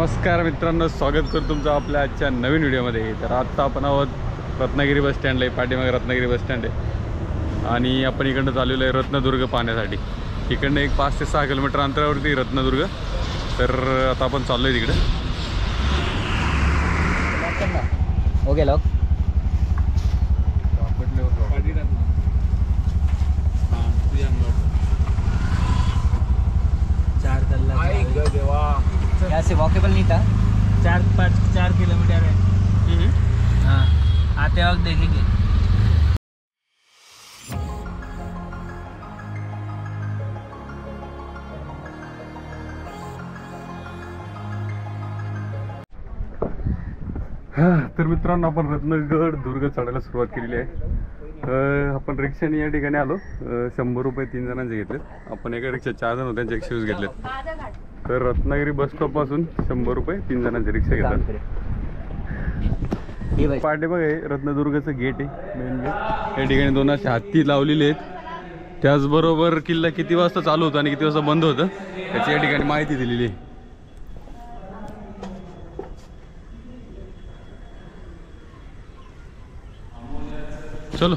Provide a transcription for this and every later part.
नमस्कार मित्रांनो, स्वागत करतो तुमचं आपल्या आजच्या नवीन व्हिडिओमध्ये। तर आता आपण आहोत रत्नागिरी बस स्टँडला, पाठीमागे रत्नागिरी बस स्टँड आहे आणि आपण इकडनं चाललेलो आहे रत्नदुर्ग पाहण्यासाठी। इकडनं एक 5 ते 6 किलोमीटर अंतरावरती रत्नदुर्ग। तर आता आपण चाललो आहे तिकडे। हो गेलो यहाँ से वॉकेबल नहीं था। 4 किलोमीटर है। हाँ, आते वक्त देखेंगे। तर मित्रांनो, आपण रत्नगड दुर्ग चढायला सुरुवात केलेली आहे। आपण रिक्षाने या ठिकाणी आलो। 100 रुपये 3 जणांचे घेतलेत। आपण एका रिक्षा 4 जण होते, त्यांचे 120 घेतलेत। तर रत्नागिरी बस स्टॉप पासून 100 रुपये 3 जणांची रिक्षा घेतात। पाठीमागे रत्नदुर्गाचं गेट आहे, मेन गेट। या ठिकाणी 2 असे हत्ती लावलेले आहेत। त्याचबरोबर किल्ला किती वाजता चालू होता आणि किती वाजता बंद होतं त्याची या ठिकाणी माहिती दिलेली आहे। चलो,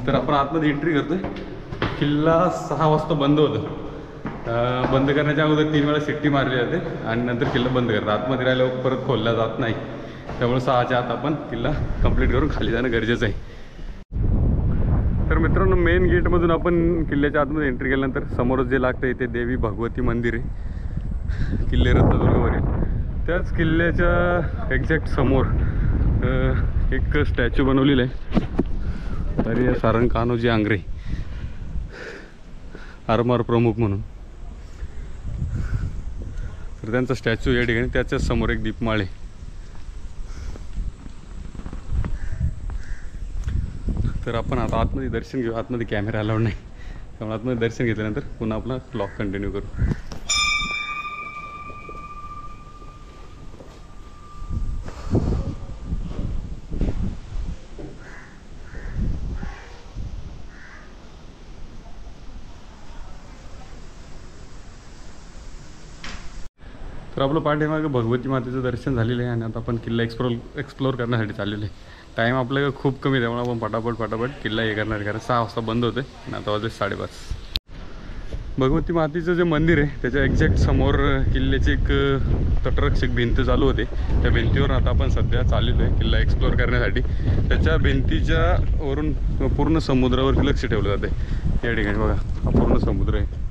तर आपण आतमध्ये एंट्री करतोय। किल्ला 6 वाजता बंद होतं। बंद करण्याच्या अगोदर 3 वेळा शिट्टी मारली जाते आणि नंतर किल्ला बंद करतात। आतमध्ये राहिल्यावर परत खोलला जात नाही, त्यामुळे 6च्या आत आपण किल्ला कंप्लीट करून खाली जाणं गरजेचं आहे। तर मित्रांनो, मेन गेटमधून आपण किल्ल्याच्या आतमध्ये एंट्री केल्यानंतर समोरच जे लागतं ते देवी भगवती मंदिर आहे, किल्ले रत्नदुर्गवरील। त्याच किल्ल्याच्या एक्झॅक्ट समोर एक स्टॅच्यू बनवलेला आहे, तरी सारंग कान्होजी आंग्रे, आरमार प्रमुख म्हणून। तर त्यांचा स्टॅच्यू या ठिकाणी, त्याच्याच समोर एक दीपमाळ आहे। तर आपण आता आतमध्ये दर्शन घेऊ। आतमध्ये कॅमेरा अलाउड नाही, त्यामुळे आतमध्ये दर्शन घेतल्यानंतर पुन्हा आपला ब्लॉग कंटिन्यू करू। तर आपलं पाठीमागे भगवती मातेचं दर्शन झालेलं आहे आणि आता आपण किल्ला एक्सप्लोर करण्यासाठी चाललेलो आहे। टाईम आपल्याकडे खूप कमी आहे, त्यामुळे आपण पटापट किल्ला हे करणार आहे, कारण 6 वाजता बंद होते आणि आता वाजले 5:30। भगवती मातेचं जे मंदिर आहे त्याच्या एक्झॅक्ट समोर किल्ल्याची एक तटरक्षक भिंत चालू होते। त्या भिंतीवर आता आपण सध्या चाललेलो आहे किल्ला एक्सप्लोर करण्यासाठी। त्याच्या भिंतीच्या वरून पूर्ण समुद्रावरती लक्ष ठेवलं जाते। या ठिकाणी बघा, हा पूर्ण समुद्र आहे।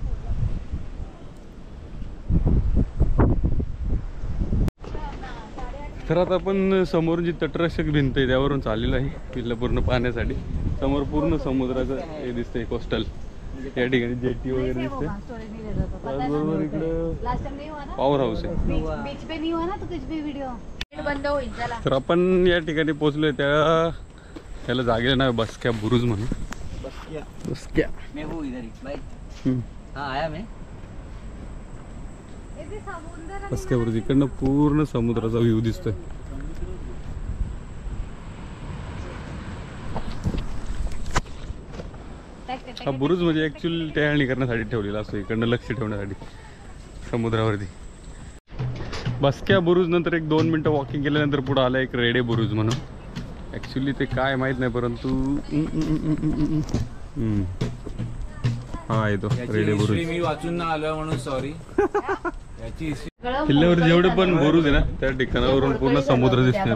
तर आता आपण समोर जी तटरक्षक भिंत आहे त्यावरून चाललेलं आहे किल्ला पूर्ण पाहण्यासाठी। समोर पूर्ण समुद्राचं हे दिसतंय, कोस्टल। या ठिकाणी जेटी वगैरे दिसते। त्याचबरोबर इकडं पॉवर हाऊस आहे। तर आपण या ठिकाणी पोहोचलोय, त्याला जागेला नाव बसक्या बुरुज म्हणून। बसक्या बसक्या बुरुज, इकडनं पूर्ण समुद्राचा व्ह्यू दिसतोय। हा बुरुज म्हणजे ऍक्च्युअली टहळणी करण्यासाठी ठेवलेला असतो, इकडनं लक्ष ठेवण्यासाठी समुद्रावरती। बसक्या बुरुज नंतर एक 2 मिनटं वॉकिंग केल्यानंतर पुढे आला एक रेडे बुरुज म्हणून। ऍक्च्युअली ते काय माहित नाही, परंतु हा आहे तो रेडे बुरुज। मी वाचून ना आलो म्हणून सॉरी। किल्ल्यावर जेवढे पण बुरुज आहे ना, त्या ठिकाणावरून पूर्ण समुद्र दिसतोय।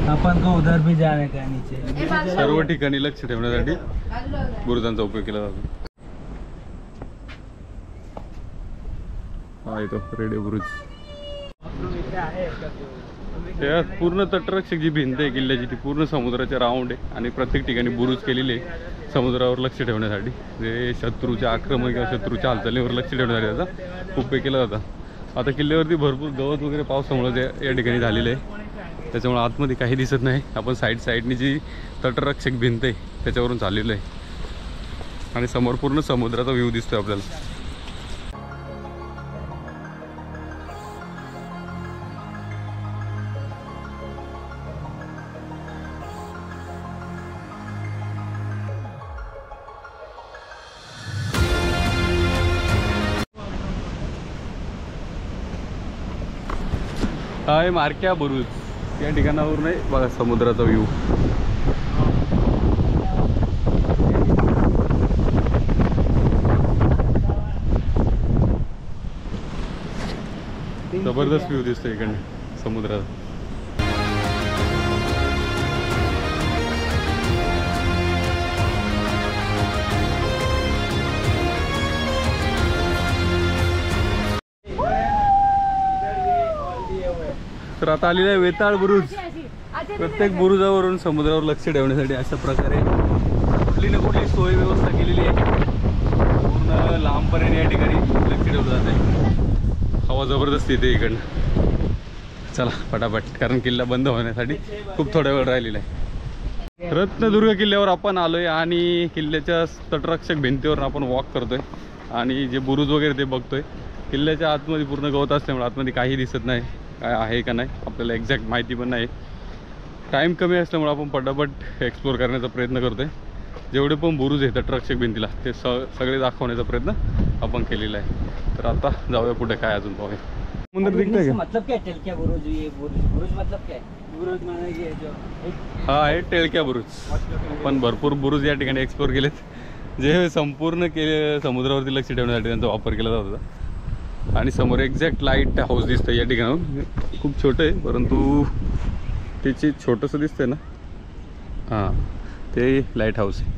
अपन को उधर भी जाने का नीचे। सर्व ठिकाणी लक्ष ठेवण्यासाठी बुरुजांचा उपयोग केला जातो। हा येतो रेडे बुरुज। त्यात पूर्ण तटरक्षक जी भिंत आहे किल्ल्याची ती पूर्ण समुद्राच्या राऊंड आहे आणि प्रत्येक ठिकाणी बुरुज केलेले आहे समुद्रावर लक्ष ठेवण्यासाठी। जे शत्रूच्या आक्रमण किंवा शत्रूच्या हालचालीवर लक्ष ठेवण्यासाठी त्याचा उपयोग केला जातो। आता किल्ल्यावरती भरपूर गवत वगैरे पावसामुळे या ठिकाणी झालेलं आहे, त्याच्यामुळे आतमध्ये काही दिसत नाही। आपण साईडनी जी तटरक्षक भिंत आहे त्याच्यावरून चाललेलं आहे आणि समोर पूर्ण समुद्राचा व्ह्यू दिसतोय आपल्याला। हा आहे मार्क्या बुरुज. या ठिकाणावर नाही बघा समुद्राचा व्ह्यू. जबरदस्त व्ह्यू दिसतो इकडनं समुद्राचा. तर आता आलेला आहे वेताळ बुरुज. प्रत्येक बुरुजावरून समुद्रावर लक्ष ठेवण्यासाठी अशा प्रकारे कुठली ना कुठली सोय व्यवस्था केलेली आहे. पूर्ण लांबपर्यंत या ठिकाणी लक्ष ठेवलं जात आहे. हवा जबरदस्त येते इकडनं. चला पटापट, कारण किल्ला बंद होण्यासाठी खूप थोडा वेळ राहिलेला आहे. रत्नदुर्ग किल्ल्यावर आपण आलोय आणि किल्ल्याच्या तटरक्षक भिंतीवर आपण वॉक करतोय आणि जे बुरुज वगैरे ते बघतोय. किल्ल्याच्या आतमध्ये पूर्ण गवत असल्यामुळे आतमध्ये काही दिसत नाही, काय आहे का नाही आपल्याला एक्झॅक्ट माहिती पण नाही. टाईम कमी असल्यामुळे आपण पटापट एक्सप्लोर करण्याचा प्रयत्न करतोय. जेवढे पण बुरुज आहेत तटरक्षक भिंतीला ते सगळे दाखवण्याचा प्रयत्न आपण केलेला आहे. तर आता जाऊया पुढे, काय अजून पाहूया. समुद्र दिखतंय का? मतलब क्या है टेलकिया बुरुज? ये बुरुज मतलब क्या है? बुरुज माना ये जो हा आहे टेळक्या बुरुज. पण भरपूर बुरुज या ठिकाणी एक्सप्लोर केलेत, जे संपूर्ण केले समुद्रावरती लक्ष ठेवण्यासाठी त्यांचा वापर केला जात होता. आणि समोर एक्झॅक्ट लाईट हाऊस दिसतं या ठिकाणावर. खूप छोटं आहे परंतु त्याची छोटंसं दिसतंय ना, हां ते लाईट हाऊस आहे.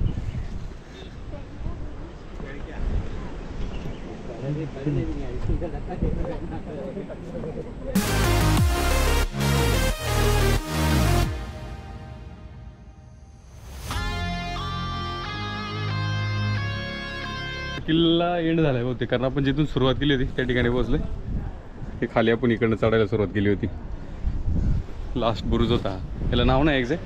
किल्ला एंड झालाय बहुतेक, कारण आपण जिथून सुरुवात केली होती त्या ठिकाणी पोहोचलोय. हे खाली आपण इकडनं चढायला सुरुवात केली होती. लास्ट बुरुज होता, याला नाव नाही एक्झॅक्ट.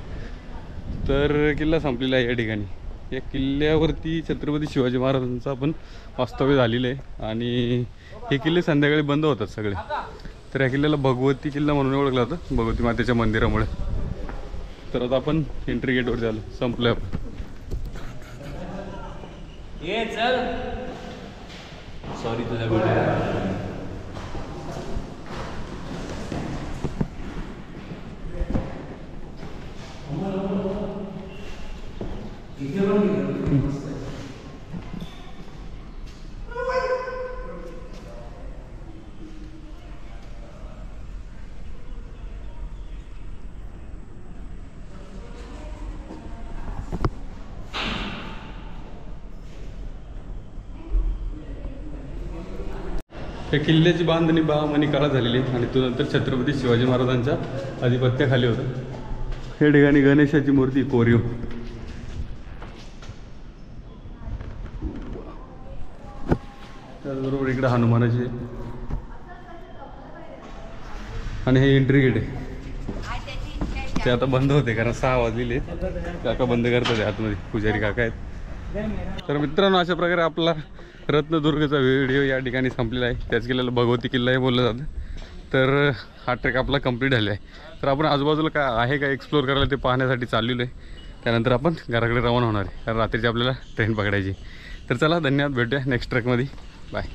तर किल्ला संपलेला आहे या ठिकाणी. या किल्ल्यावरती छत्रपती शिवाजी महाराजांचं आपण वास्तव्य झालेलं आहे आणि हे किल्ले संध्याकाळी बंद होतात सगळे. तर या किल्ल्याला भगवती किल्ला म्हणून ओळखला जातं, भगवती मातेच्या मंदिरामुळे. तर आता आपण एंट्री गेटवर झालो, संपलं आपण. ये चल. सॉरी तुझा व्हिडिओ. या किल्ल्याची बांधणी बहामनी काळात झालेली आहे आणि तो नंतर छत्रपती शिवाजी महाराजांच्या आधिपत्याखाली होता. या ठिकाणी गणेशाची मूर्ती कोरीव. त्याचबरोबर इकडे हनुमानाची आणि हे एंट्री गेट आहे. ते आता बंद होते कारण 6 वाजलेले. काका बंद करतात आतमध्ये, पुजारी काका आहेत. तर मित्रांनो, अशा प्रकारे आपला रत्नदुर्गचा व्हिडिओ या ठिकाणी संपलेला आहे. त्याच किल्ल्याला भगवती किल्लाही बोललं जातं. तर हा ट्रेक आपला कंप्लीट झाला आहे. तर आपण आजूबाजूला काय आहे का एक्सप्लोर करायला ते पाहण्यासाठी चाललेलो आहे. त्यानंतर आपण घराकडे रवाना होणार आहे, कारण रात्रीची आपल्याला ट्रेन पकडायची. तर चला, धन्यवाद. भेटूया नेक्स्ट ट्रेकमध्ये. बाय.